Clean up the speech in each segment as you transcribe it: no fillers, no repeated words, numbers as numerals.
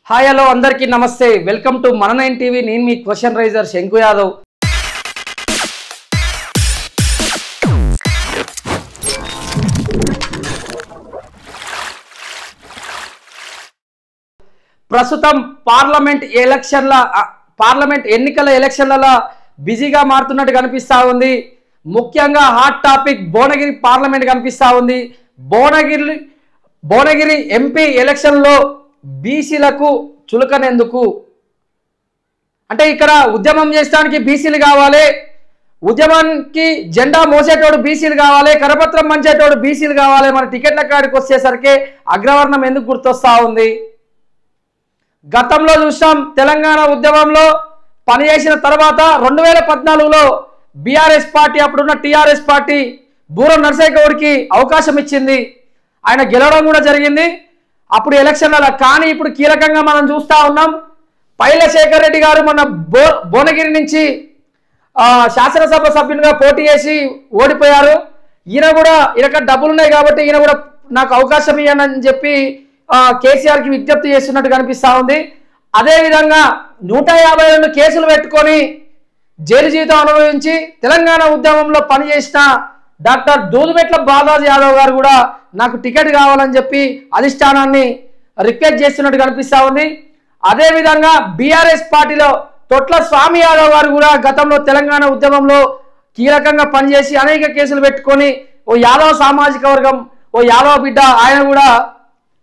Hi hello అందరికీ నమస్తే welcome to మన 9 టీవీ నేను మీ క్వశ్చన్ రైజర్ శంకు యాదవ్ ప్రస్తుతం పార్లమెంట్ ఎన్నికల ఎలక్షన్లలో బిజీగా మారుతున్నట్టు కనిపిస్తా ఉంది ముఖ్యంగా హాట్ టాపిక్ భువనగిరి పార్లమెంట్ కనిపిస్తా ఉంది భువనగిరి ఎంపీ ఎలక్షన్లో బీసీలకు చులకనేందుకు అంటే ఇక్కడ ఉద్యమం చేస్తానికి బీసీలు కావాలి ఉద్యమానికి జెండా మోసేటోడు బీసీలు కావాలి కరపత్రం మంచేటోడు బీసీలు కావాలి మన టికెట్ల కాడికి వచ్చేసరికి అగ్రవర్ణం ఎందుకు గుర్తొస్తా ఉంది గతంలో చూసాం తెలంగాణ ఉద్యమంలో పనిచేసిన తర్వాత 2014లో బీఆర్ఎస్ పార్టీ అప్పుడున్న టీఆర్ఎస్ పార్టీ బూరం నర్సయ్య గౌడ్కి అవకాశం ఇచ్చింది ఆయన గెలవడం కూడా జరిగింది అప్పుడు ఎలక్షన్లలో కానీ ఇప్పుడు కీలకంగా మనం చూస్తూ ఉన్నాం పైలశేఖర్ రెడ్డి గారు మన భువనగిరి నుంచి శాసనసభ సభ్యునిగా పోటీ చేసి ఓడిపోయారు ఈయనకు డబ్బులు ఉన్నాయి కాబట్టి ఈయన కూడా నాకు అవకాశం ఇవ్వనని చెప్పి కేసీఆర్కి విజ్ఞప్తి చేస్తున్నట్టు కనిపిస్తూ ఉంది అదేవిధంగా 152 కేసులు పెట్టుకొని జైలు జీవితం అనుభవించి తెలంగాణ ఉద్యమంలో పనిచేసిన డాక్టర్ దూదుమెట్ల బాలాజీ యాదవ్ గారు కూడా నాకు టికెట్ కావాలని చెప్పి అధిష్టానాన్ని రిక్వెస్ట్ చేస్తున్నట్టు కనిపిస్తూ ఉంది అదేవిధంగా బీఆర్ఎస్ పార్టీలో తొట్ల స్వామి యాదవ్ గారు కూడా గతంలో తెలంగాణ ఉద్యమంలో కీలకంగా పనిచేసి అనేక కేసులు పెట్టుకొని ఓ యాదవ్ సామాజిక వర్గం ఓ యాదవ్ బిడ్డ ఆయన కూడా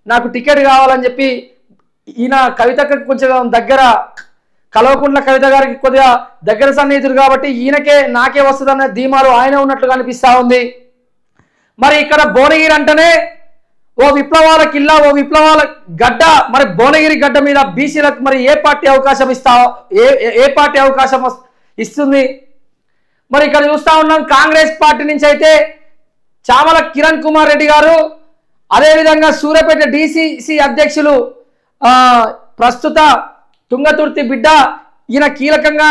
నాకు టికెట్ కావాలని చెప్పి ఈయన కవితకు కొంచెం దగ్గర కల్వకుంట్ల కవిత గారికి కొద్దిగా దగ్గర సన్నిహితుడు కాబట్టి నాకే వస్తుందన్న ధీమాలు ఆయన ఉన్నట్లు కనిపిస్తూ ఉంది మరి ఇక్కడ భువనగిరి అంటేనే ఓ విప్లవాల కిల్లా ఓ విప్లవాల గడ్డ మరి భువనగిరి గడ్డ మీద బీసీలకు మరి ఏ పార్టీ అవకాశం ఇస్తుంది మరి ఇక్కడ చూస్తూ ఉన్నాం కాంగ్రెస్ పార్టీ నుంచి అయితే చామల కిరణ్ కుమార్ రెడ్డి గారు అదేవిధంగా సూర్యాపేట డిసిసి అధ్యక్షులు ప్రస్తుత తుంగతుర్తి బిడ్డ ఈయన కీలకంగా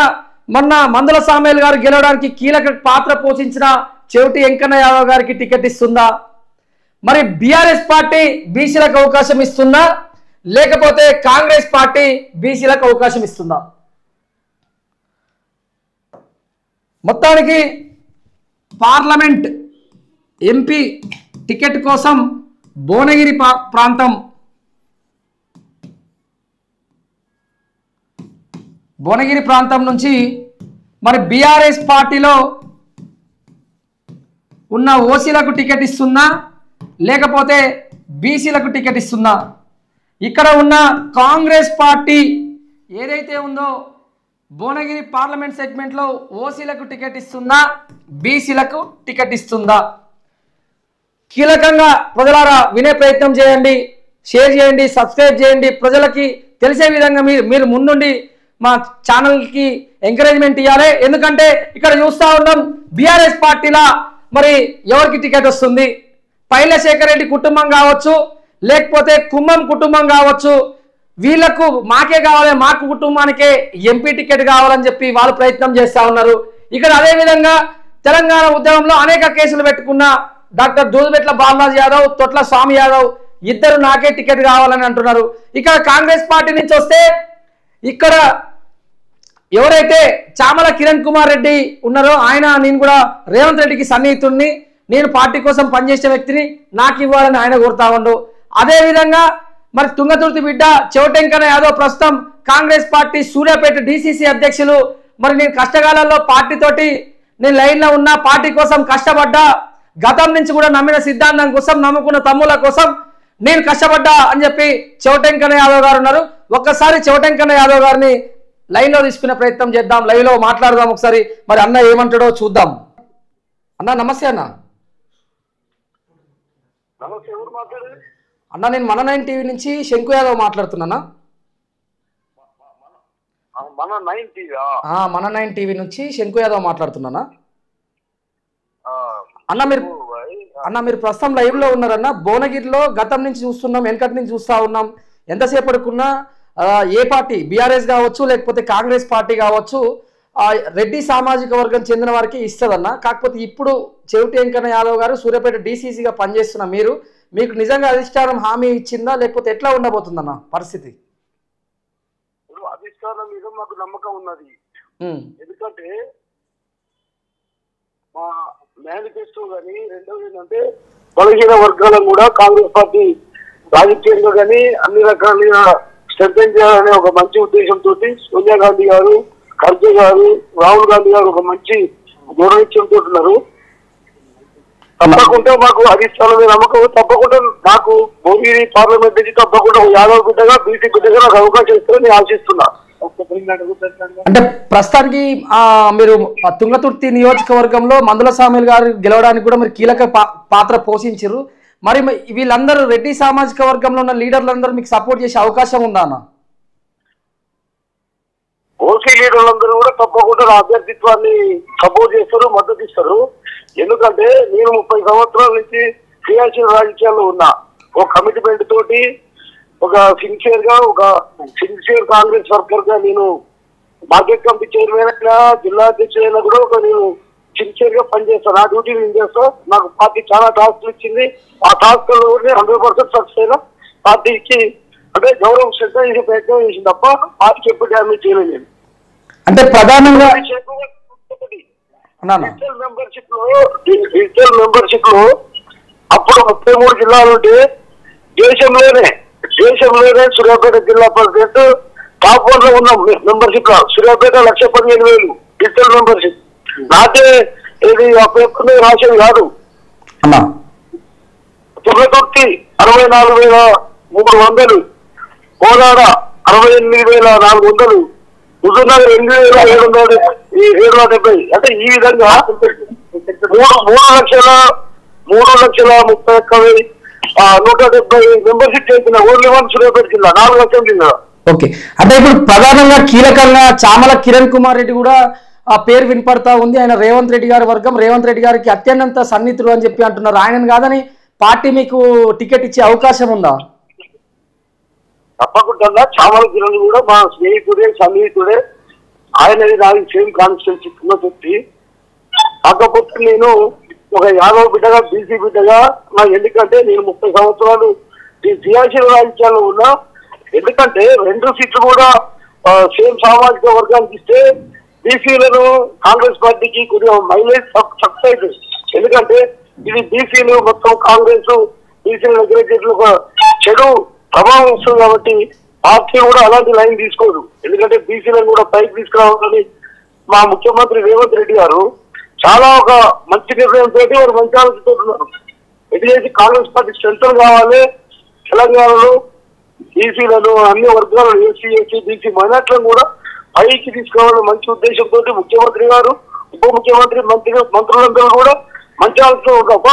మొన్న మందుల సామేల్ గారు గెలవడానికి కీలక పాత్ర పోషించిన చెవిటి వెంకన్న యాదవ్ గారికి టికెట్ ఇస్తుందా మరి బీఆర్ఎస్ పార్టీ బీసీలకు అవకాశం ఇస్తుందా లేకపోతే కాంగ్రెస్ పార్టీ బీసీలకు అవకాశం ఇస్తుందా మొత్తానికి పార్లమెంట్ ఎంపీ టికెట్ కోసం భువనగిరి ప్రాంతం నుంచి మరి బీఆర్ఎస్ పార్టీలో ఉన్న ఓసీలకు టికెట్ ఇస్తుందా లేకపోతే బీసీలకు టికెట్ ఇస్తుందా ఇక్కడ ఉన్న కాంగ్రెస్ పార్టీ ఏదైతే ఉందో భువనగిరి పార్లమెంట్ సెగ్మెంట్లో ఓసీలకు టికెట్ ఇస్తుందా బీసీలకు టికెట్ ఇస్తుందా కీలకంగా ప్రజలారా వినే ప్రయత్నం చేయండి షేర్ చేయండి సబ్స్క్రైబ్ చేయండి ప్రజలకి తెలిసే విధంగా మీరు ముందుండి మా ఛానల్కి ఎంకరేజ్మెంట్ ఇవ్వాలి ఎందుకంటే ఇక్కడ చూస్తూ ఉన్నాం బీఆర్ఎస్ పార్టీలా మరి ఎవరికి టికెట్ వస్తుంది పైలశేఖర్ రెడ్డి కుటుంబం కావచ్చు లేకపోతే కుమ్మం కుటుంబం కావచ్చు వీళ్లకు మాకే కావాలి మాకు కుటుంబానికే ఎంపీ టికెట్ కావాలని చెప్పి వాళ్ళు ప్రయత్నం చేస్తూ ఉన్నారు ఇక్కడ అదేవిధంగా తెలంగాణ ఉద్యమంలో అనేక కేసులు పెట్టుకున్న డాక్టర్ దూదుమెట్ల బాలాజీ యాదవ్ తొట్ల స్వామి యాదవ్ ఇద్దరు నాకే టికెట్ కావాలని అంటున్నారు ఇక్కడ కాంగ్రెస్ పార్టీ నుంచి వస్తే ఇక్కడ ఎవరైతే చామల కిరణ్ కుమార్ రెడ్డి ఉన్నారో నేను కూడా రేవంత్ రెడ్డికి సన్నిహితుడిని నేను పార్టీ కోసం పనిచేసే వ్యక్తిని నాకు ఇవ్వాలని ఆయన కోరుతా ఉండు అదేవిధంగా మరి తుంగతుర్తి బిడ్డ చెవిటెంకన్న యాదవ్ ప్రస్తుతం కాంగ్రెస్ పార్టీ సూర్యాపేట డిసిసి అధ్యక్షులు మరి నేను కష్టకాలంలో పార్టీతోటి నేను లైన్లో ఉన్న పార్టీ కోసం కష్టపడ్డా గతం నుంచి కూడా నమ్మిన సిద్ధాంతం కోసం నమ్ముకున్న తమ్ముల కోసం నేను కష్టపడ్డా అని చెప్పి చెవిటెంకన్న యాదవ్ గారు ఉన్నారు ఒక్కసారి చెవిటెంకన్న యాదవ్ గారిని లైన్లో తీసుకునే ప్రయత్నం చేద్దాం లైవ్లో మాట్లాడదాం ఒకసారి మరి అన్న ఏమంటాడో చూద్దాం అన్న నమస్తే అన్న అన్న నేను మన 9 టీవీ నుంచి శంకు యాదవ్ మాట్లాడుతున్నానా మన 9 టీవీ నుంచి శంకు యాదవ్ మాట్లాడుతున్నానా అన్న మీరు ప్రస్తుతం లైవ్లో ఉన్నారన్న భువనగిరిలో గతం నుంచి చూస్తున్నాం వెనకటి నుంచి చూస్తూ ఉన్నాం ఎంతసేపటికున్నా ఏ పార్టీ బీఆర్ఎస్ కావచ్చు లేకపోతే కాంగ్రెస్ పార్టీ కావచ్చు రెడ్డి సామాజిక వర్గం చెందిన వారికి ఇస్తుందన్న కాకపోతే ఇప్పుడు చెవిటి వెంకన్న యాదవ్ గారు సూర్యాపేట డిసిసిగా పనిచేస్తున్న మీకు నిజంగా అధిష్టానం హామీ ఇచ్చిందా లేకపోతే ఎట్లా ఉండబోతుందన్న పరిస్థితి అధిష్టానం మీద మాకు నమ్మకం ఉన్నది. ఎందుకంటే మా మేనిఫెస్టో కానీ రెండవది ఏంటంటే బలహీన వర్గాలను కూడా కాంగ్రెస్ పార్టీ రాజకీయంగా కానీ అన్ని రకాలుగా స్ట్రెంథెన్ చేయాలనే ఒక మంచి ఉద్దేశంతో సోనియా గాంధీ గారు, ఖర్గే గారు, రాహుల్ గాంధీ గారు ఒక మంచి దూరనిత్యంతో ఉన్నారు. తప్పకుండా మాకు అధిష్టానం మీద నమ్మకం. తప్పకుండా నాకు భువనగిరి పార్లమెంట్ నుంచి తప్పకుండా యాదవ్ బిడ్డగా బీసీ బిడ్డగా నాకు అవకాశం ఇస్తారని నేను ఆశిస్తున్నా. అంటే ప్రస్తుతానికి మీరు తుంగతుర్తి నియోజకవర్గంలో మందుల సామీల్ గారు గెలవడానికి కూడా మీరు కీలక పాత్ర పోషించారు. మరి వీళ్ళందరూ రెడ్డి సామాజిక వర్గంలో ఉన్న లీడర్లందరూ మీకు సపోర్ట్ చేసే అవకాశం ఉందా అన్న? ఓసీ లీడర్లందరూ కూడా తప్పకుండా నా అభ్యర్థిత్వాన్ని సపోర్ట్ చేస్తారు, మద్దతు ఇస్తారు. ఎందుకంటే నేను 30 సంవత్సరాల నుంచి క్రియాశీల రాజకీయాల్లో ఉన్నా. ఒక కమిట్మెంట్ తోటి ఒక సిన్సియర్ కాంగ్రెస్ వర్కర్ గా నేను మార్కెట్ కమిటీ చైర్మన్ అయినా, జిల్లా అధ్యక్షుడు అయినా కూడా నేను సిన్సియర్ గా పనిచేస్తాను. నా డ్యూటీ నేను చేస్తా. నాకు పార్టీ చాలా టాస్క్లు ఇచ్చింది. ఆ టాస్క్ లో 100% సక్సెస్ అయినా పార్టీకి అంటే గౌరవం శ్రద్ధ చేసే ప్రయత్నం చేసింది తప్ప పార్టీకి ఎప్పుడు డ్యామేజ్ చేయలేదు. నేను అంటే ప్రధానంగా డిజిటల్ మెంబర్షిప్ లో అప్పుడు 33 జిల్లాలు ఉంటే దేశంలోనే సూర్యాపేట జిల్లా ప్రెసిడెంట్ టాప్ 1 లో ఉన్న మెంబర్షిప్ లో సూర్యాపేట 1,15,000 డిజిటల్ మెంబర్షిప్. నాకే ఇది పేపర్ రాసేది కాదు. తుంగతుర్తి 64,300, కోలాడ 68,400, హుజూర్నగర్ 8,770. అంటే ఈ విధంగా 3,30,170 మెంబర్షిప్ చేసిన ఓన్లీ వన్ సూర్యాపేట జిల్లా 4 లక్షల జిల్లా. ఓకే, అంటే ఇప్పుడు ప్రధానంగా కీలకంగా చామల కిరణ్ కుమార్ రెడ్డి కూడా ఆ పేరు వినపడతా ఉంది. ఆయన రేవంత్ రెడ్డి గారి వర్గం, రేవంత్ రెడ్డి గారికి అత్యంత సన్నిహితులు అని చెప్పి అంటున్నారు. ఆయనను కాదని పార్టీ మీకు టికెట్ ఇచ్చే అవకాశం ఉందా? తప్పకుండా చామల కిరణ్ కూడా మా స్నేహితుడే, సన్నిహితుడే. ఆయనది నాకు సేమ్ కాన్స్టిట్యూన్సీ తుంగతుర్తి. కాకపోతే నేను ఒక యాదవ్ బిడ్డగా, బీసీ బిడ్డగా ఎందుకంటే నేను 30 సంవత్సరాలు ఈ క్రియాశీల రాజకీయాల్లో ఉన్నా. ఎందుకంటే 2 సీట్లు కూడా సేమ్ సామాజిక వర్గానికి ఇస్తే బీసీలను కాంగ్రెస్ పార్టీకి కొద్దిగా మైలేజ్ సక్సెస్ అవుతుంది. ఎందుకంటే ఇది బీసీలు మొత్తం కాంగ్రెస్ బీసీల దగ్గర ఒక చెడు ప్రభావం వస్తుంది కాబట్టి పార్టీ కూడా అలాంటి లైన్ తీసుకోదు. ఎందుకంటే బీసీలను కూడా పైకి తీసుకురావాలని మా ముఖ్యమంత్రి రేవంత్ రెడ్డి గారు చాలా ఒక మంచి నిర్ణయంతో వారు మంచి ఆలోచనతో ఉన్నారు. ఎందుకంటే కాంగ్రెస్ పార్టీ స్ట్రెంథన్ కావాలి. తెలంగాణలో బీసీలను అన్ని వర్గాలను ఎస్సీ, బీసీ మైనార్టీలను కూడా పైకి తీసుకురావాలని మంచి ఉద్దేశంతో ముఖ్యమంత్రి గారు, ఉప ముఖ్యమంత్రి, మంత్రులందరూ కూడా మంచి ఆలోచన తప్ప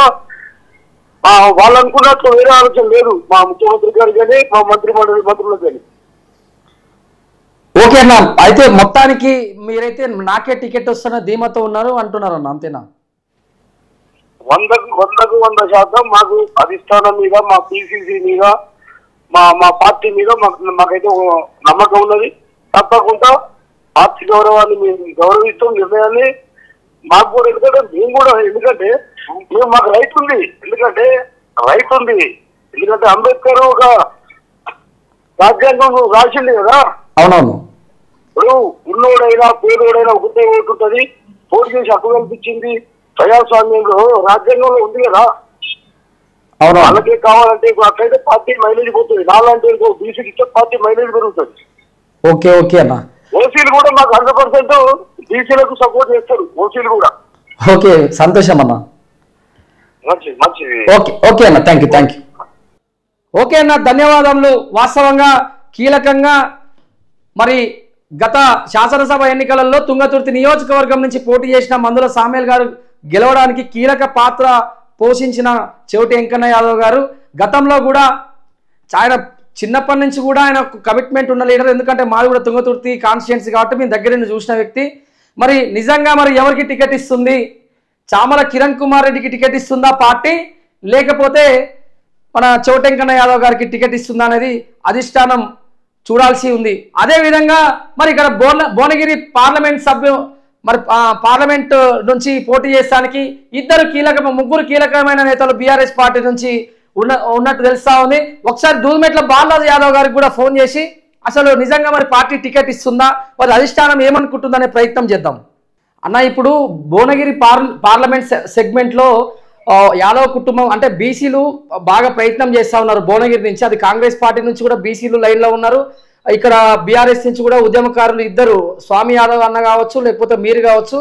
వాళ్ళు అనుకున్నట్లు వేరే ఆలోచన లేదు మా ముఖ్యమంత్రి గారు కానీ మా మంత్రిమండలి మంత్రులకు కానీ. ఓకే అన్న, అయితే మొత్తానికి మీరైతే నాకే టికెట్ వస్తున్న ధీమాతో ఉన్నారు అంటున్నారు అన్న, అంతేనా? 100% మాకు అధిష్టానం మీద, మా పిసిసి మీద, మా పార్టీ మీద మాకైతే నమ్మకం ఉన్నది. తప్పకుండా పార్టీ గౌరవాన్ని మేము గౌరవిస్తాం. నిర్ణయాన్ని మాకు కూడా ఎందుకంటే మాకు రైట్ ఉంది. ఎందుకంటే అంబేద్కర్ ఒక రాజ్యాంగం రాసింది కదా. అవునవును. ఇప్పుడు ఉన్నోడైనా పేదోడైనా ఒకటే ఓటు ఉంటుంది, పోటీ చేసి హక్కు కల్పించింది ప్రజాస్వామ్యంలో, రాజ్యాంగంలో ఉంది కదా. వాళ్ళకే కావాలంటే ఇప్పుడు అట్లయితే పార్టీ మైలేజ్ పోతుంది. నాలాంటి బీసీకి ఇస్తే పార్టీ మైలేజ్ పెరుగుతుంది. ఓకే ఓకే అన్న. ఓసీలు కూడా మాకు 100% బీసీలకు సపోర్ట్ చేస్తారు. ఓసీలు కూడా. ఓకే, సంతోషం అన్న. ఓకే ఓకే అన్న, థ్యాంక్ యూ. ఓకే అన్న, ధన్యవాదములు. వాస్తవంగా కీలకంగా మరి గత శాసనసభ ఎన్నికలలో తుంగతుర్తి నియోజకవర్గం నుంచి పోటీ చేసిన మందుల సామీల్ గారు గెలవడానికి కీలక పాత్ర పోషించిన చెవిటి వెంకన్న యాదవ్ గారు గతంలో కూడా ఆయన చిన్నప్పటి నుంచి కూడా ఆయన కమిట్మెంట్ ఉన్న లీడర్. ఎందుకంటే మాది కూడా తుంగతుర్తి కాన్స్టిట్యుయెన్సీ కాబట్టి మేము దగ్గర నుంచి చూసిన వ్యక్తి. మరి నిజంగా మరి ఎవరికి టికెట్ ఇస్తుంది? చామల కిరణ్ కుమార్ రెడ్డికి టికెట్ ఇస్తుందా పార్టీ, లేకపోతే మన చెవిటి వెంకన్న యాదవ్ గారికి టికెట్ ఇస్తుందా అనేది అధిష్టానం చూడాల్సి ఉంది. అదేవిధంగా మరి ఇక్కడ భువనగిరి పార్లమెంట్ సభ్యు మరి పార్లమెంట్ నుంచి పోటీ చేస్తానికి ముగ్గురు కీలకమైన నేతలు బీఆర్ఎస్ పార్టీ నుంచి ఉన్నట్టు తెలుస్తా ఉంది. ఒకసారి దూదిమెట్ల బాలరాజు యాదవ్ గారికి కూడా ఫోన్ చేసి అసలు నిజంగా మరి పార్టీ టికెట్ ఇస్తుందా, మరి అధిష్టానం ఏమనుకుంటుందనే ప్రయత్నం చేద్దాం అన్న. ఇప్పుడు భువనగిరి పార్లమెంట్ సెగ్మెంట్లో యాదవ్ కుటుంబం అంటే బీసీలు బాగా ప్రయత్నం చేస్తూ ఉన్నారు భువనగిరి నుంచి. అది కాంగ్రెస్ పార్టీ నుంచి కూడా బీసీలు లైన్లో ఉన్నారు, ఇక్కడ బీఆర్ఎస్ నుంచి కూడా ఉద్యమకారులు ఇద్దరు, స్వామి యాదవ్ అన్న కావచ్చు లేకపోతే మీరు కావచ్చు.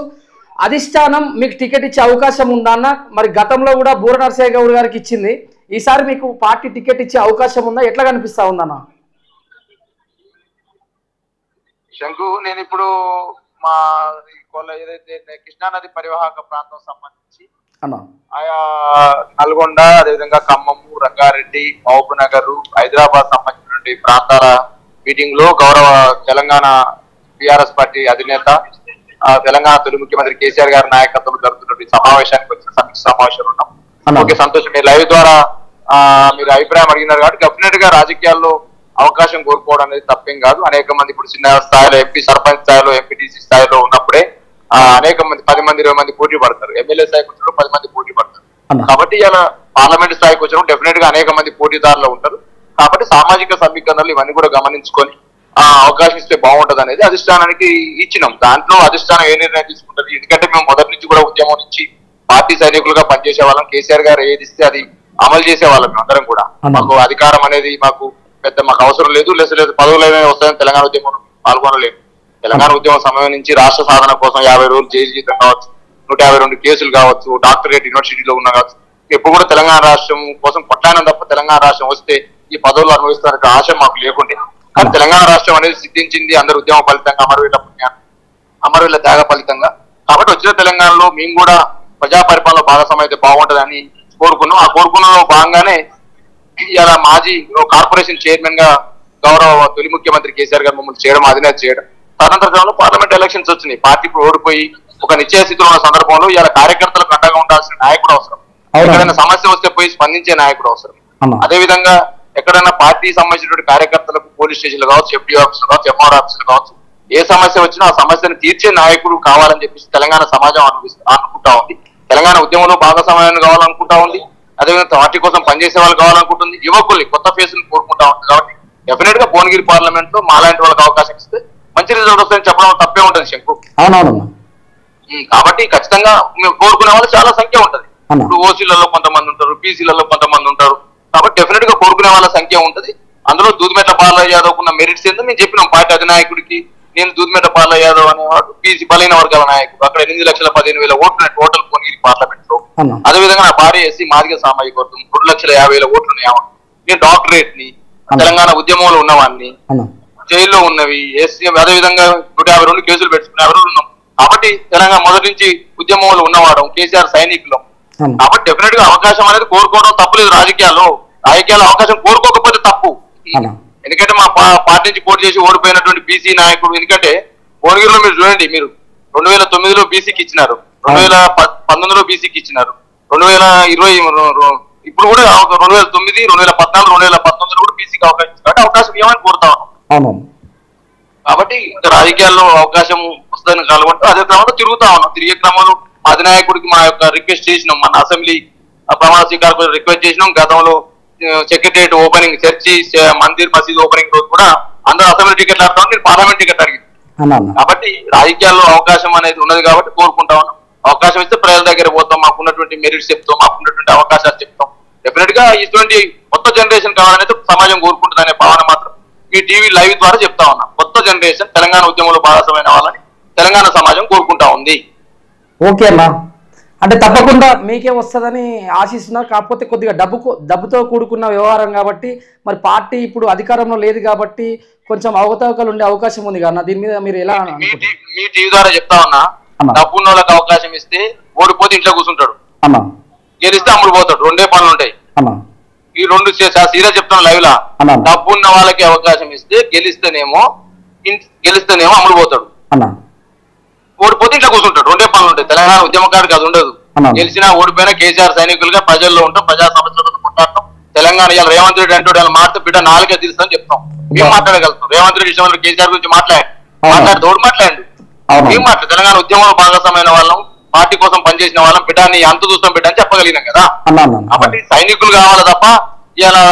అధిష్టానం మీకు టికెట్ ఇచ్చే అవకాశం ఉందా అన్న? మరి గతంలో కూడా బూర నరసయ్య గౌడ్ గారికి ఇచ్చింది, ఈసారి మీకు పార్టీ టికెట్ ఇచ్చే అవకాశం ఉందా? ఎట్లా కనిపిస్తా ఉందన్న? శంకు, నేను ఇప్పుడు మా ఏదైతే కృష్ణానది పరివాహక ప్రాంతం సంబంధించి ఆయా నల్గొండ, అదేవిధంగా ఖమ్మము, రంగారెడ్డి, మహబూబ్ నగర్, హైదరాబాద్ సంబంధించినటువంటి ప్రాంతాల మీటింగ్ లో గౌరవ తెలంగాణ టిఆర్ఎస్ పార్టీ అధినేత తెలంగాణ తొలి ముఖ్యమంత్రి కేసీఆర్ గారి నాయకత్వంలో జరుగుతున్నటువంటి సమావేశానికి వచ్చిన సమీక్ష సమావేశంలో ఉన్నాం. ఓకే, సంతోషం. మీరు లైవ్ ద్వారా మీరు అభిప్రాయం అడిగినారు కాబట్టి డెఫినెట్ గా రాజకీయాల్లో అవకాశం కోరుకోవడం అనేది తప్పేం కాదు. అనేక మంది ఇప్పుడు చిన్న స్థాయిలో ఎంపీ, సర్పంచ్ స్థాయిలో, ఎంపీటీసీ స్థాయిలో ఉన్నప్పుడే అనేక మంది 10 మంది 20 మంది పోటీ పడతారు. ఎమ్మెల్యే స్థాయికి వచ్చినప్పుడు 10 మంది పోటీ పడతారు. కాబట్టి ఇలా పార్లమెంట్ స్థాయికి వచ్చినప్పుడు డెఫినెట్ గా అనేక మంది పోటీదారులు ఉంటారు. కాబట్టి సామాజిక సమీకరణలు ఇవన్నీ కూడా గమనించుకొని అవకాశం ఇస్తే బాగుంటది అనేది అధిష్టానానికి ఇచ్చినాం. దాంట్లో అధిష్టానం ఏ నిర్ణయం తీసుకుంటది, ఎందుకంటే మేము మొదటి నుంచి కూడా ఉద్యమం నుంచి పార్టీ సైనికులుగా పనిచేసే వాళ్ళం. కేసీఆర్ గారు ఏది ఇస్తే అది అమలు చేసే వాళ్ళం. అందరం కూడా మాకు అధికారం అనేది మాకు అవసరం లేదు, లేదు పదవులు వస్తాయని తెలంగాణ ఉద్యమం పాల్గొనలేదు. తెలంగాణ ఉద్యమం సమయం నుంచి రాష్ట్ర సాధన కోసం 50 రోజులు జైలు జీతం కావచ్చు, 152 కేసులు కావచ్చు, డాక్టరేట్ యూనివర్సిటీలో ఉన్న కావచ్చు, ఎప్పుడు కూడా తెలంగాణ రాష్ట్రం కోసం కొట్లానం తప్ప తెలంగాణ రాష్ట్రం వస్తే ఈ పదవులు అనుభవిస్తారనే ఆశ మాకు లేకుండే. కానీ తెలంగాణ రాష్ట్రం అనేది సిద్ధించింది అందరు ఉద్యమ ఫలితంగా, అమరవీళ్ళ త్యాగ ఫలితంగా. కాబట్టి వచ్చిన తెలంగాణలో మేము కూడా ప్రజా పరిపాలన భాగస్వామ్యం అయితే బాగుంటదని కోరుకున్నాం. ఆ కోరుకున్న భాగంగానే ఇలా మాజీ కార్పొరేషన్ చైర్మన్ గా గౌరవ తొలి ముఖ్యమంత్రి కేసీఆర్ గారు మమ్మల్ని చేయడం, అధినేత చేయడం. తదనంతర కాలంలో పార్లమెంట్ ఎలక్షన్స్ వచ్చినాయి. పార్టీ ఇప్పుడు ఓడిపోయి ఒక నిశ్చయ స్థితిలో ఉన్న సందర్భంలో ఇలా కార్యకర్తలకు అండగా ఉండాల్సిన నాయకుడు అవసరం. ఎక్కడైనా సమస్య వస్తే పోయి స్పందించే నాయకుడు అవసరం. అదేవిధంగా ఎక్కడైనా పార్టీ సంబంధించినటువంటి కార్యకర్తలకు పోలీస్ స్టేషన్లు కావచ్చు, ఎఫ్డీ ఆఫీసులు కావచ్చు, ఎంఆర్ ఆఫీసులు కావచ్చు, ఏ సమస్య వచ్చినా ఆ సమస్యను తీర్చే నాయకుడు కావాలని చెప్పేసి తెలంగాణ సమాజం అనుకుంటా ఉంది. తెలంగాణ ఉద్యమంలో భాగస్వామ్యాన్ని కావాలనుకుంటా ఉంది. అదేవిధంగా పార్టీ కోసం పనిచేసే వాళ్ళు కావాలనుకుంటుంది. యువకుల్ని కొత్త ఫేస్ని కోరుకుంటా ఉంది. కాబట్టి డెఫినెట్ గా భువనగిరి పార్లమెంట్ లో మాలాంటి వాళ్ళకి అవకాశం ఇస్తే మంచి రిజల్ట్ వస్తాయని చెప్పడం తప్పే ఉంటుంది శంకు. కాబట్టి ఖచ్చితంగా మేము కోరుకునే వాళ్ళు చాలా సంఖ్య ఉంటది. ఇప్పుడు ఓసీలలో కొంతమంది ఉంటారు, బీసీలలో కొంతమంది ఉంటారు. కాబట్టి డెఫినెట్ గా కోరుకునే వాళ్ళ సంఖ్య ఉంటది. అందులో దూదిమెట్ల బాలయ్య యాదవ్ ఉన్న మెరిట్స్ ఏందో మేము చెప్పినాం పార్టీ అధినాయకుడికి. నేను దూదిమెట్ల బాలయ్య యాదవ్ అనేవాడు బీసీ బలైన వర్గాల నాయకుడు. అక్కడ 8,15,000 ఓట్లు టోటల్ భువనగిరి పార్లమెంట్ లో. అదేవిధంగా నా భార్య ఎస్సీ మాదిగ సామాజిక వర్గం 2,50,000 ఓట్లు ఉన్నాయి. నేను డాక్టరేట్ ని, తెలంగాణ ఉద్యమంలో ఉన్నవాడిని, జైల్లో ఉన్నవి ఎస్సీ, అదేవిధంగా 152 కేసులు పెట్టుకుని ఎవరు ఉన్నాం. కాబట్టి తెలంగాణ మొదటి నుంచి ఉద్యమంలో ఉన్నవాడు, కేసీఆర్ సైనికులు. కాబట్టి డెఫినెట్ గా అవకాశం అనేది కోరుకోవడం తప్పులేదు. రాజకీయాల్లో అవకాశం కోరుకోకపోతే తప్పు. ఎందుకంటే మా పార్టీ నుంచి పోటీ చేసి ఓడిపోయినటువంటి బీసీ నాయకుడు, ఎందుకంటే భువనగిరిలో మీరు చూడండి, మీరు 2009లో బీసీకి ఇచ్చినారు, 2019లో బీసీకి ఇచ్చినారు, 2020 ఇప్పుడు కూడా 2009, 2014, 2019లో కూడా బీసీకి అవకాశం ఇస్తారు. కాబట్టి అవకాశం ఏమని కోరుతా ఉన్నాం. కాబట్టి ఇంకా రాజకీయాల్లో అవకాశం వస్తుందని కనుగొంటూ అదే క్రమంలో తిరుగుతా ఉన్నాం. తిరిగే క్రమంలో అధినాయకుడికి మా యొక్క రిక్వెస్ట్ చేసినాం. మన అసెంబ్లీ ప్రమాణ స్వీకారం రిక్వెస్ట్ చేసినాం. గతంలో సెక్రటరియట్ ఓపెనింగ్, చర్చి, మందిర్, మసీద్ ఓపెనింగ్ రోజు కూడా అందరూ అసెంబ్లీ టికెట్లు ఆడుతాం, నేను పార్లమెంట్ టికెట్ అడిగింది. కాబట్టి రాజకీయాల్లో అవకాశం అనేది ఉన్నది కాబట్టి కోరుకుంటా ఉన్నాం. అవకాశం ఇస్తే ప్రజల దగ్గర పోతాం, మాకున్నటువంటి మెరిట్స్ చెప్తాం, మాకున్నటువంటి అవకాశాలు చెప్తాం. డెఫినెట్ గా ఇటువంటి కొత్త జనరేషన్ కావాలనేది సమాజం కోరుకుంటుంది అనే భావన మాత్రం మీ టీవీ లైవ్ ద్వారా చెప్తా ఉన్నా. కొత్త జనరేషన్ తెలంగాణ ఉద్యమంలో భాగస్వామైన వాళ్ళని తెలంగాణ సమాజం కోరుకుంటా ఉంది. ఓకే అన్న, అంటే తప్పకుండా మీకే వస్తుందని ఆశిస్తున్నారు. కాకపోతే కొద్దిగా డబ్బుతో కూడుకున్న వ్యవహారం కాబట్టి, మరి పార్టీ ఇప్పుడు అధికారంలో లేదు కాబట్టి కొంచెం అవకతవకలు ఉండే అవకాశం ఉంది కదా. దీని మీద మీరు ఎలా? మీ టీవీ ద్వారా చెప్తా ఉన్నా, డబ్బున్న వాళ్ళకి అవకాశం ఇస్తే ఓడిపోతే ఇంట్లో కూర్చుంటాడు, గెలిస్తే అమ్ముడు పోతాడు. 2 పనులు ఉంటాయి. ఈ 2 సీరియస్ చెప్తాను లైవ్ లా. డబ్బున్న వాళ్ళకి అవకాశం ఇస్తే గెలిస్తేనేమో అమ్ముడు పోతాడు, ఓడిపోతే ఇంట్లో కూర్చుంటాడు. 2 పనులు ఉంటాయి. తెలంగాణ ఉద్యమకాడికి అది ఉండదు. గెలిచినా ఓడిపోయినా కేసీఆర్ సైనికులుగా ప్రజల్లో ఉంటాం, ప్రజా సమస్యలతో కొట్లాడతాం. తెలంగాణ ఇవాళ రేవంత్ రెడ్డి అంటే మాట్లాడితే బిడ్డ 4 తీరుస్తామని చెప్తాం. మేము మాట్లాడగలుగుతాం. రేవంత్ రెడ్డి ఇష్టం కేసీఆర్ గురించి మాట్లాడు మాట్లాడండి. ఏం మాట్లాడు? తెలంగాణ ఉద్యమంలో భాగస్వామైన వాళ్ళం, పార్టీ కోసం పనిచేసిన వాళ్ళం, బిడ్డ నీ అంత చూస్తాం బిడ్డ అని చెప్పగలిగినాం కదా. కాబట్టి సైనికులు కావాలి తప్ప ఇలా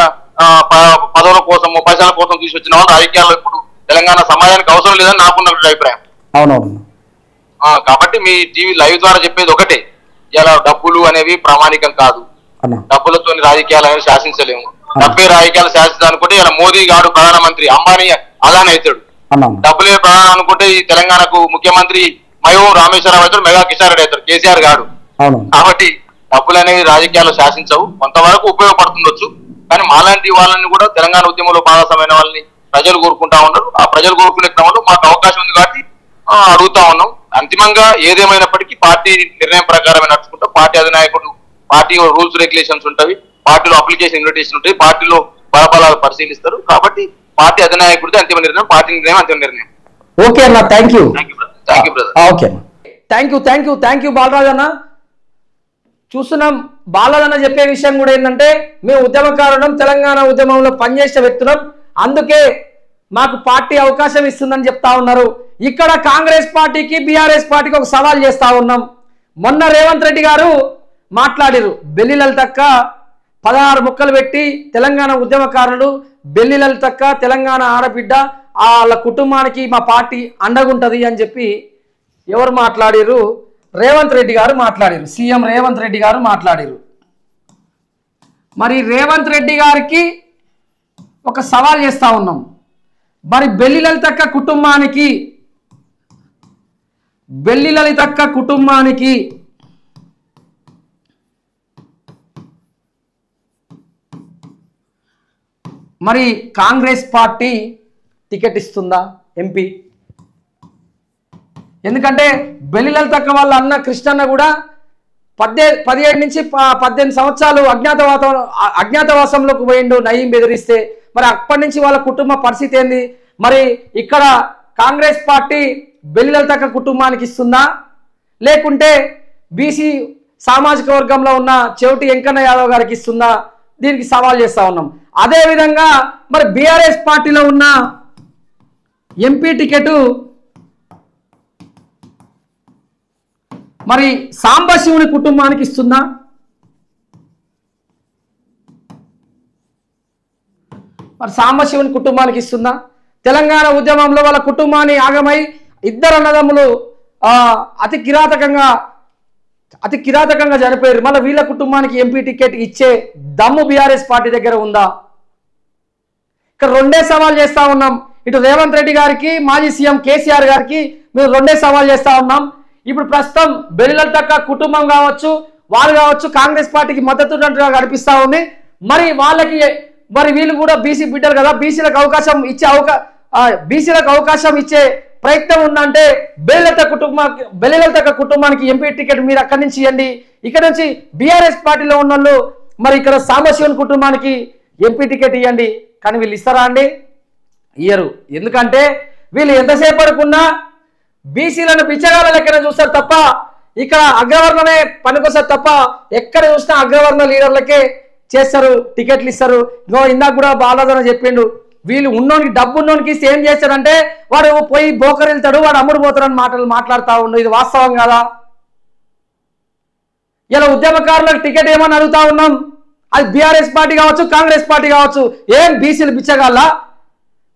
పదవుల కోసం, పైసల కోసం తీసుకొచ్చిన వాళ్ళు రాజకీయాల్లో ఇప్పుడు తెలంగాణ సమాజానికి అవసరం లేదని నాకున్న అభిప్రాయం. అవునవును. కాబట్టి మీ టీవీ లైవ్ ద్వారా చెప్పేది ఒకటే, ఇలా డబ్బులు అనేవి ప్రామాణికం కాదు, డబ్బులతో రాజకీయాలు అనేవి శాసించలేము. డబ్బే రాజకీయాలు శాసించాలనుకుంటే ఇలా మోదీ గారు ప్రధానమంత్రి, అంబానీ అదాని అవుతాడు. డబ్బులే ప్రధానం అనుకుంటే ఈ తెలంగాణకు ముఖ్యమంత్రి మయూం రామేశ్వరరావు అవుతాడు, మెగా కిషన్ రెడ్డి అవుతాడు, కేసీఆర్ గారు. కాబట్టి డబ్బులు అనేవి రాజకీయాలు శాసించవు, కొంతవరకు ఉపయోగపడుతుండొచ్చు. కానీ మాలాంటి వాళ్ళని కూడా తెలంగాణ ఉద్యమంలో భాగస్వామైన వాళ్ళని ప్రజలు కోరుకుంటా ఉన్నారు. ఆ ప్రజలు కోరుకునే క్రమంలో మాకు అవకాశం ఉంది కాబట్టి అడుగుతా ఉన్నాం. అంతిమంగా ఏదేమైనప్పటికీ పార్టీ నిర్ణయం ప్రకారమే నడుచుకుంటాం. పార్టీ అధినాయకుడు, పార్టీ రూల్స్ రెగ్యులేషన్స్ ఉంటాయి, పార్టీలో అప్లికేషన్ ఇన్విటేషన్ ఉంటాయి, పార్టీలో బలబలాలు పరిశీలిస్తారు. కాబట్టి పార్టీ అధినాయకుడిది అంతిమ నిర్ణయం, పార్టీ నిర్ణయం అంతిమ నిర్ణయం. ఓకే అన్న, thank you. Thank you brother. Okay, thank you Balraj అన్న. చూస్తున్నాం, బాలరాజ్ అన్న చెప్పే విషయం కూడా ఏంటంటే, మేము ఉద్యమకారులం, తెలంగాణ ఉద్యమంలో పనిచేసే వ్యక్తులం, అందుకే మాకు పార్టీ అవకాశం ఇస్తుందని చెప్తా ఉన్నారు. ఇక్కడ కాంగ్రెస్ పార్టీకి బీఆర్ఎస్ పార్టీకి ఒక సవాల్ చేస్తా ఉన్నాం. మొన్న రేవంత్ రెడ్డి గారు మాట్లాడిరు, బెల్లి లలితక్క 16 ముక్కలు పెట్టి తెలంగాణ ఉద్యమకారులు, బెల్లి లలితక్క తెలంగాణ ఆడబిడ్డ, వాళ్ళ కుటుంబానికి మా పార్టీ అండగుంటది అని చెప్పి ఎవరు మాట్లాడిరు? రేవంత్ రెడ్డి గారు మాట్లాడిరు, సీఎం రేవంత్ రెడ్డి గారు మాట్లాడిరు. మరి రేవంత్ రెడ్డి గారికి ఒక సవాల్ చేస్తా ఉన్నాం. మరి బెల్లి లలితక్క కుటుంబానికి మరి కాంగ్రెస్ పార్టీ టికెట్ ఇస్తుందా ఎంపీ? ఎందుకంటే బెల్లి లలితక్క వాళ్ళ అన్న కృష్ణన్న కూడా 17 నుంచి 18 సంవత్సరాలు అజ్ఞాతవాసంలోకి పోయిండు నయీం బెదిరిస్తే. మరి అప్పటి నుంచి వాళ్ళ కుటుంబ పరిస్థితి ఏంది? మరి ఇక్కడ కాంగ్రెస్ పార్టీ బెల్లి లలితక్క కుటుంబానికి ఇస్తుందా, లేకుంటే బీసీ సామాజిక వర్గంలో ఉన్న చెవిటి వెంకన్న యాదవ్ గారికి ఇస్తుందా? దీనికి సవాల్ చేస్తా ఉన్నాం. అదేవిధంగా మరి బీఆర్ఎస్ పార్టీలో ఉన్న ఎంపీ టికెట్ మరి సాంబశివుని కుటుంబానికి ఇస్తుందా? మరి సాంబశివుని కుటుంబానికి ఇస్తుందా? తెలంగాణ ఉద్యమంలో వాళ్ళ కుటుంబాన్ని ఆగమై ఇద్దరు అన్నదమ్ములు అతి కిరాతకంగా చనిపోయారు. మళ్ళీ వీళ్ళ కుటుంబానికి ఎంపీ టికెట్ ఇచ్చే దమ్ము బీఆర్ఎస్ పార్టీ దగ్గర ఉందా? ఇక్కడ రెండే సవాల్ చేస్తా ఉన్నాం. ఇటు రేవంత్ రెడ్డి గారికి, మాజీ సీఎం కేసీఆర్ గారికి మేము రెండే సవాల్ చేస్తా ఉన్నాం. ఇప్పుడు ప్రస్తుతం బెల్లి లలితక్క కుటుంబం కావచ్చు, వాళ్ళు కావచ్చు, కాంగ్రెస్ పార్టీకి మద్దతు ఉన్నట్టుగా కనిపిస్తా ఉంది. మరి వీళ్ళు కూడా బీసీ బిడ్డలు కదా, బీసీలకు అవకాశం ఇచ్చే ప్రయత్నం ఉందంటే బెల్లి లలితక్క కుటుంబానికి ఎంపీ టికెట్ మీరు అక్కడి నుంచి ఇవ్వండి. ఇక్కడ నుంచి బీఆర్ఎస్ పార్టీలో ఉన్న వాళ్ళు మరి ఇక్కడ సాంబశివన్ కుటుంబానికి ఎంపీ టికెట్ ఇవ్వండి. కానీ వీళ్ళు ఇస్తారా అండి? ఇయ్యరు. ఎందుకంటే వీళ్ళు ఎంతసేపు పడుకున్నా బీసీలను బిచ్చగాళ్ళ లెక్కన చూస్తారు తప్ప ఇక్కడ అగ్రవర్ణమే పనికొస్తారు తప్ప ఎక్కడ చూసినా అగ్రవర్ణ లీడర్లకే చేస్తారు, టికెట్లు ఇస్తారు. ఇందాక కూడా బాలాదన చెప్పిండు, వీళ్ళు ఉన్నోనికి డబ్బు ఉన్నోనికి ఏం చేస్తారంటే వాడు పోయి బోకర్ వెళ్తాడు, వాడు అమ్ముడు పోతాడని మాట్లాడుతూ ఉండు. ఇది వాస్తవం కదా? ఇలా ఉద్యమకారులకు టికెట్ ఏమని అడుగుతా ఉన్నాం. అది బీఆర్ఎస్ పార్టీ కావచ్చు, కాంగ్రెస్ పార్టీ కావచ్చు. ఏం బీసీలు బిచ్చగాళ్ళ?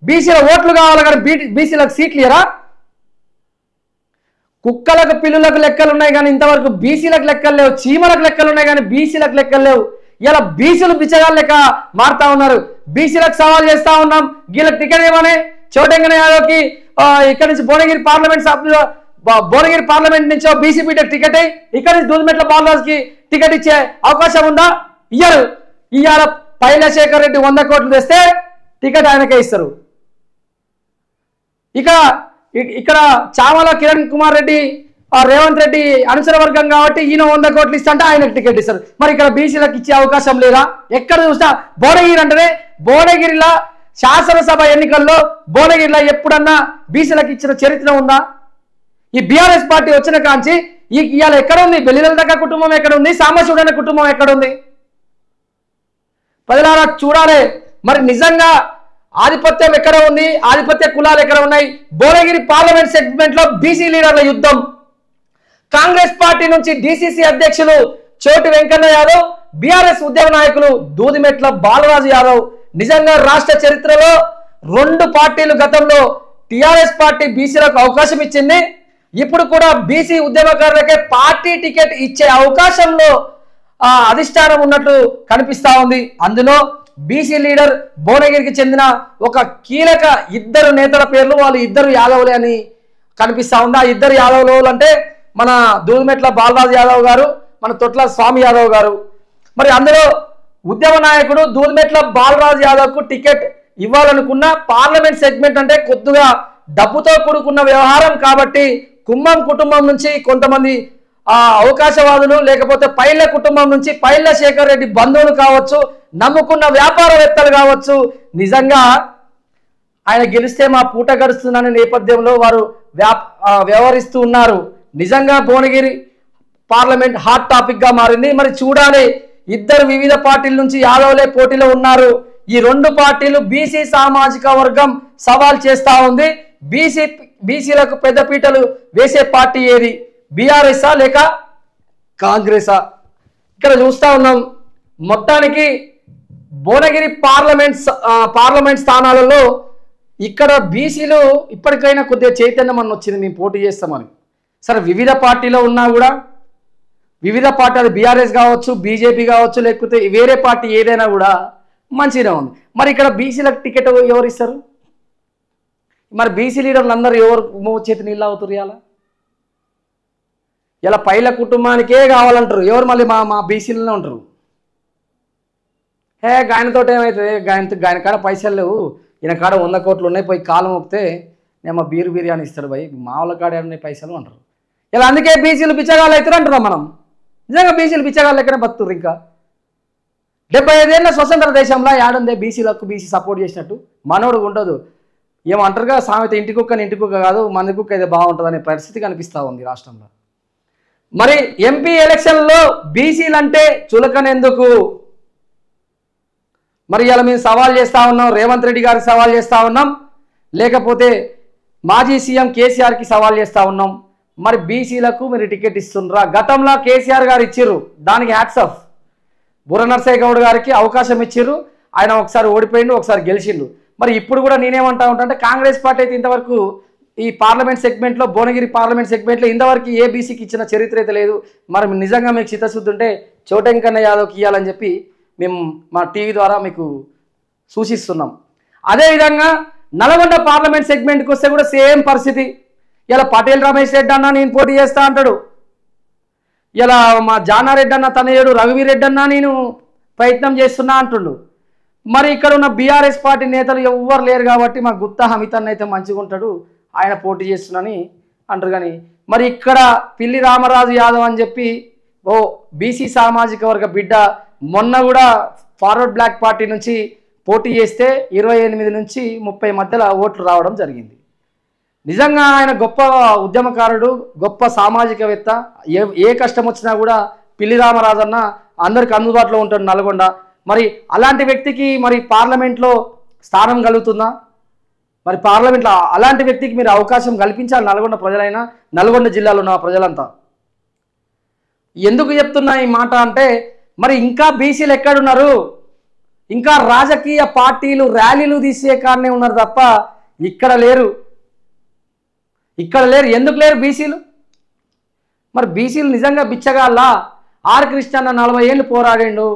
బీసీల ఓట్లు కావాలి కానీ బీసీలకు సీట్లు ఇయరా? కుక్కలకు పిల్లులకు లెక్కలు ఉన్నాయి కానీ ఇంతవరకు బీసీలకు లెక్కలు లేవు. చీమలకు లెక్కలు ఉన్నాయి కానీ బీసీలకు లెక్కలు లేవు. ఇలా బీసీలు బిచ్చగాళ్ళ లెక్క మారుతా ఉన్నారు. బీసీలకు సవాల్ చేస్తా ఉన్నాం. వీళ్ళకి టికెట్ ఏమని చోటెంగన యాదవ్కి ఇక్కడ నుంచి భువనగిరి పార్లమెంట్ నుంచి బీసీ బిడ్డకి టికెట్ అయ్యి ఇక్కడ నుంచి దూదిమెట్ల బాలరాజుకి టికెట్ ఇచ్చే అవకాశం ఉందా? ఇయ్యరు. ఇవాళ పైలశేఖర్ రెడ్డి 100 కోట్లు తెస్తే టికెట్ ఆయనకే ఇస్తారు. ఇక్కడ చామల కిరణ్ కుమార్ రెడ్డి రేవంత్ రెడ్డి అనుచర వర్గం కాబట్టి ఈయన 100 కోట్లు ఇస్తా ఆయనకు టికెట్ ఇస్తారు. మరి ఇక్కడ బీసీలకు ఇచ్చే అవకాశం లేదా? ఎక్కడ చూసినా భువనగిరి అంటేనే భువనగిరిలో శాసనసభ ఎన్నికల్లో భువనగిరిలో ఎప్పుడన్నా బీసీలకు ఇచ్చిన చరిత్ర ఉందా? ఈ బీఆర్ఎస్ పార్టీ వచ్చిన కాంచి ఇవాళ ఎక్కడ ఉంది? బెల్లి లలితక్క కుటుంబం ఎక్కడ ఉంది? సాంబశివుడు అనే కుటుంబం ఎక్కడ ఉంది? ప్రజలారా చూడాలి. మరి నిజంగా ఆధిపత్యం ఎక్కడ ఉంది? ఆధిపత్య కులాలు ఎక్కడ ఉన్నాయి? భువనగిరి పార్లమెంట్ సెగ్మెంట్ లో బీసీ లీడర్ల యుద్ధం. కాంగ్రెస్ పార్టీ నుంచి డీసీసీ అధ్యక్షులు చోటి వెంకన్న యాదవ్, బీఆర్ఎస్ ఉద్యమ నాయకులు దూదిమెట్ల బాలరాజు యాదవ్ నిజంగా రాష్ట్ర చరిత్రలో రెండు పార్టీలు గతంలో టిఆర్ఎస్ పార్టీ బీసీలకు అవకాశం ఇచ్చింది. ఇప్పుడు కూడా బీసీ ఉద్యమకారులకే పార్టీ టికెట్ ఇచ్చే అవకాశంలో అధిష్టానం ఉన్నట్లు కనిపిస్తా ఉంది. అందులో బీసీ లీడర్ భువనగిరికి చెందిన ఒక కీలక ఇద్దరు నేతల పేర్లు, వాళ్ళు ఇద్దరు యాదవులే అని కనిపిస్తా ఉంది. ఆ ఇద్దరు యాదవులు అంటే మన దూదుమెట్ల బాలరాజు యాదవ్ గారు, మన తొట్ల స్వామి యాదవ్ గారు. మరి అందులో ఉద్యమ నాయకుడు దూదుమెట్ల బాలరాజు యాదవ్కు టికెట్ ఇవ్వాలనుకున్న పార్లమెంట్ సెగ్మెంట్ అంటే కొద్దిగా డబ్బుతో కూడుకున్న వ్యవహారం కాబట్టి కుమ్మం కుటుంబం నుంచి కొంతమంది అవకాశవాదులు, లేకపోతే పైళ్ళ కుటుంబం నుంచి పైళ్ళ శేఖర్ రెడ్డి బంధువులు కావచ్చు, నమ్ముకున్న వ్యాపారవేత్తలు కావచ్చు, నిజంగా ఆయన గెలిస్తే మా పూట గడుస్తుందనే నేపథ్యంలో వారు వ్యవహరిస్తూ ఉన్నారు. నిజంగా భువనగిరి పార్లమెంట్ హాట్ టాపిక్ గా మారింది. మరి చూడాలి, ఇద్దరు వివిధ పార్టీల నుంచి యాదవులే పోటీలో ఉన్నారు. ఈ రెండు పార్టీలు బీసీ సామాజిక వర్గం సవాల్ చేస్తా ఉంది. బీసీలకు పెద్దపీటలు వేసే పార్టీ ఏది, బీఆర్ఎస్ఆ లేక కాంగ్రెసా? ఇక్కడ చూస్తా ఉన్నాం. మొత్తానికి భువనగిరి పార్లమెంట్ స్థానాలలో ఇక్కడ బీసీలు ఇప్పటికైనా కొద్దిగా చైతన్యం అన్న వచ్చింది, మేము పోటీ చేస్తామని. సరే, వివిధ పార్టీలో ఉన్నా కూడా, వివిధ పార్టీ అది బీఆర్ఎస్ కావచ్చు, బీజేపీ కావచ్చు, లేకపోతే వేరే పార్టీ ఏదైనా కూడా మంచిగా ఉంది. మరి ఇక్కడ బీసీలకు టికెట్ ఎవరు ఇస్తారు? మరి బీసీ లీడర్లు అందరూ ఎవరు చేతి నీళ్ళు అవుతారు? ఇలా పైల కుటుంబానికే కావాలంటారు, ఎవరు మళ్ళీ మా బీసీలోనే ఉంటారు. గాయనతో ఏమవుతుంది, గాయన కాడ పైసలు లేవు, ఈయన కాడ 100 కోట్లు ఉన్నాయి, పోయి కాలం ఒప్పితే నేను బీరు బిర్యానీ ఇస్తాడు భయ్, మా వాళ్ళ కాడ ఏమన్నాయి పైసలు అంటారు. ఇలా అందుకే బీసీలు బిచ్చగాళ్ళు అవుతారు అంటున్నాం మనం. నిజంగా బీసీలు బిచ్చగాళ్ళు లెక్కనే బతుకుతారు. ఇంకా 75 ఏళ్ళ స్వతంత్ర దేశంలో ఏడుందే బీసీలకు బీసీ సపోర్ట్ చేసినట్టు? మనోడు ఉండదు. ఏమంటారుగా సామెత, ఇంటి కుక్కని ఇంటి కుక్క కాదు మంది కుక్క అయితే బాగుంటుంది అనే పరిస్థితి కనిపిస్తూ ఉంది రాష్ట్రంలో. మరి ఎంపీ ఎలక్షన్లో బీసీలు అంటే చులకనెందుకు? మరి ఇలా మేము సవాల్ చేస్తూ ఉన్నాం, రేవంత్ రెడ్డి గారికి సవాల్ చేస్తూ ఉన్నాం, లేకపోతే మాజీ సీఎం కేసీఆర్కి సవాల్ చేస్తూ ఉన్నాం. మరి బీసీలకు మీరు టికెట్ ఇస్తుండ్రా? గతంలో కేసీఆర్ గారు ఇచ్చిర్రు, దానికి హ్యాట్స్ ఆఫ్. బుర్ర నర్సయ్య గౌడ్ గారికి అవకాశం ఇచ్చిర్రు, ఆయన ఒకసారి ఓడిపోయిండు, ఒకసారి గెలిచిండు. మరి ఇప్పుడు కూడా నేనేమంటా ఉంటా, కాంగ్రెస్ పార్టీ అయితే ఇంతవరకు ఈ పార్లమెంట్ సెగ్మెంట్లో, భువనగిరి పార్లమెంట్ సెగ్మెంట్లో ఇంతవరకు ఏ బీసీకి ఇచ్చిన చరిత్ర అయితే లేదు. మరి నిజంగా మీకు చిత్తశుద్ధి ఉంటే చోటెంకన్న యాదవ్కి ఇవ్వాలని చెప్పి మేము మా టీవీ ద్వారా మీకు సూచిస్తున్నాం. అదేవిధంగా నల్గొండ పార్లమెంట్ సెగ్మెంట్కి వస్తే కూడా సేమ్ పరిస్థితి. ఇలా పటేల్ రమేష్ రెడ్డి అన్న నేను పోటీ చేస్తా అంటాడు, ఇలా మా జానారెడ్డి అన్న తనయుడు రఘువీరెడ్డి అన్న నేను ప్రయత్నం చేస్తున్నా అంటుండు. మరి ఇక్కడ ఉన్న బీఆర్ఎస్ పార్టీ నేతలు ఎవ్వరు లేరు కాబట్టి మా గుత్తా హమీద్ అన్న అయితే మంచిగా ఉంటాడు, ఆయన పోటీ చేస్తున్నాని అంటారు. కానీ మరి ఇక్కడ పిల్లి రామరాజు యాదవ్ అని చెప్పి బీసీ సామాజిక వర్గ బిడ్డ మొన్న కూడా ఫార్వర్డ్ బ్లాక్ పార్టీ నుంచి పోటీ చేస్తే 28 నుంచి 30 మధ్యలో ఓట్లు రావడం జరిగింది. నిజంగా ఆయన గొప్ప ఉద్యమకారుడు, గొప్ప సామాజికవేత్త. ఏ కష్టం వచ్చినా కూడా పిల్లి రామరాజు అన్న అందరికి అందుబాటులో ఉంటాడు నల్గొండ. మరి అలాంటి వ్యక్తికి మరి పార్లమెంట్లో స్థానం కలుగుతుందా? మరి పార్లమెంట్లో అలాంటి వ్యక్తికి మీరు అవకాశం కల్పించాలి. నల్గొండ ప్రజలైనా, నల్గొండ జిల్లాలో ఉన్న ప్రజలంతా. ఎందుకు చెప్తున్నా ఈ మాట అంటే, మరి ఇంకా బీసీలు ఎక్కడున్నారు? ఇంకా రాజకీయ పార్టీలు ర్యాలీలు తీసే కారణే ఉన్నారు తప్ప ఇక్కడ లేరు. ఎందుకు లేరు బీసీలు? మరి బీసీలు నిజంగా బిచ్చగాళ్ళ? ఆర్ కృష్ణన్న 40 ఏళ్ళు పోరాడిండు,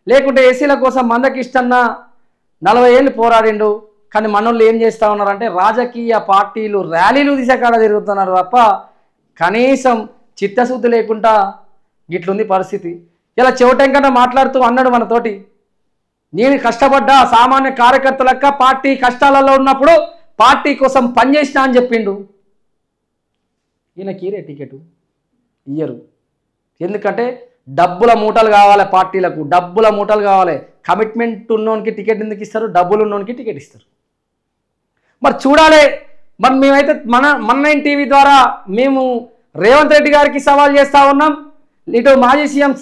లేకుంటే ఎస్సీల కోసం మందకృష్ణన్న 40 ఏళ్ళు పోరాడిండు. కానీ మనోళ్ళు ఏం చేస్తూ ఉన్నారంటే రాజకీయ పార్టీలు ర్యాలీలు తీసే కాడ తిరుగుతున్నారు తప్ప కనీసం చిత్తశుద్ధి లేకుండా గిట్లుంది పరిస్థితి. ఇలా చోటెంకన్నా మాట్లాడుతూ అన్నాడు మనతోటి, నేను కష్టపడ్డా సామాన్య కార్యకర్త లెక్క పార్టీ కష్టాలలో ఉన్నప్పుడు పార్టీ కోసం పనిచేసినా అని చెప్పిండు. ఈయనకి టికెట్ ఇయ్యరు. ఎందుకంటే డబ్బుల మూటలు కావాలి పార్టీలకు, డబ్బుల మూటలు కావాలి. కమిట్మెంట్ ఉన్నోనికి టికెట్ ఎందుకు ఇస్తారు? డబ్బులు ఉన్నోనికి టికెట్ ఇస్తారు. మరి చూడాలి. మరి మేమైతే మన టీవీ ద్వారా మేము రేవంత్ రెడ్డి గారికి సవాల్ చేస్తూ ఉన్నాం, ఇటు మాజీ సీఎం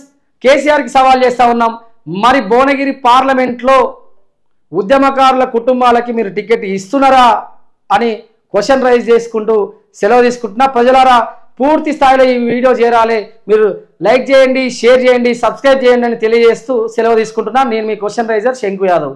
కేసీఆర్కి సవాల్ చేస్తూ ఉన్నాం. మరి భువనగిరి పార్లమెంట్లో ఉద్యమకారుల కుటుంబాలకి మీరు టికెట్ ఇస్తున్నారా అని క్వశ్చన్ రైజ్ చేసుకుంటూ సెలవు తీసుకుంటున్నా. ప్రజలారా, పూర్తి స్థాయిలో ఈ వీడియో చేరాలి, మీరు లైక్ చేయండి, షేర్ చేయండి, సబ్స్క్రైబ్ చేయండి అని తెలియజేస్తూ సెలవు తీసుకుంటున్నా. నేను మీ క్వశ్చన్ రైజర్ శంకు యాదవ్.